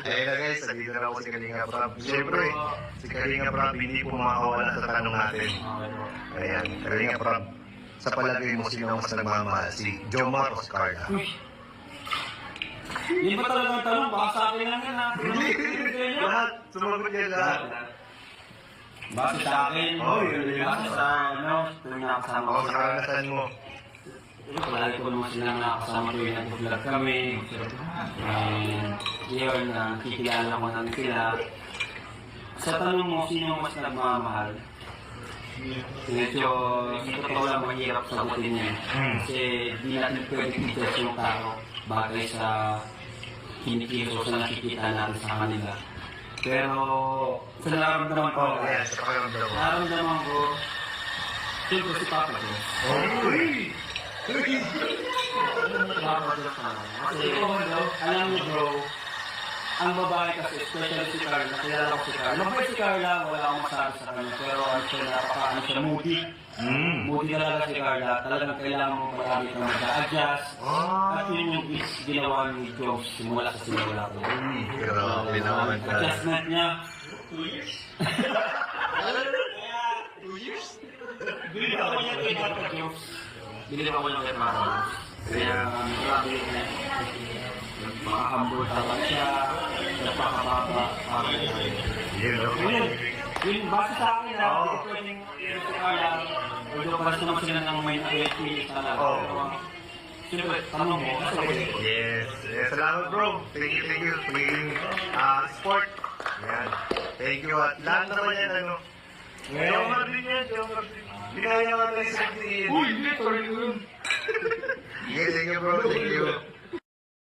Ayun na guys, nandito na ako si Kalinga Prab. Siyempre, si Kalinga Prab hindi po makakawala sa tanong natin. Ayan, Kalinga Prab, sa palagay mo sino ang mas nagmamahal? Si Jomar o si Carla? Hindi ba talagang tanong? Baka sa akin lang yan ha. Lahat, sumagot niya lahat. Base sa akin, base sa tuwing nakasama ko Ako sa karanasan mo. Palagi ko naman sila nakasama tuwing nag-vlog kami. And yun, nakikilala ko ng sila. Sa tanong mo, sino mas nagmamahal? Medyo, sa totoo lang mahirap sagutin niya. Kasi di natin pwede i-judge yung tao bagay sa kinikilos na nakikita natin sa kanila. Pero, sa nararamdaman ko, Ayan, sa pakiramdam mo. nararamdaman ko, siyempre si Papa Diyos. Papa Diyos naman. Kasi, alam mo bro, ang babae kasi, especially si Carla, nakilala ko si Carla. Mabait si Carla, wala akong masabi sa kanya. Pero ano siya, napakaano siya, moody. Moody talaga si Carla. Talagang kailangan mo palagi kang mag-a-adjust. At yun yung ginawa ni Jones simula sa simula ko. Grabe naman ka. Adjustment niya. 2 years? 2 years? Bili ako niya kay Papa Jones. Bili ako niya kay Papa Jones. Kaya grabe yun. Makahambol talaga siya. Napakababa. Yun, base sa akin na, hindi ko pwedeng si Carla. Although paras naman sila ng may feelings talaga. Siyempre, tanong mo, nasa ko. Yes. Salamat bro. Thank you. Pagiging sport. Yan. Thank you. At lahat naman yan, ano. Jomar din yan, Jomar din. Binaya ka lang sa Uy, hindi, sorry ko yun. Thank you bro. Thank you.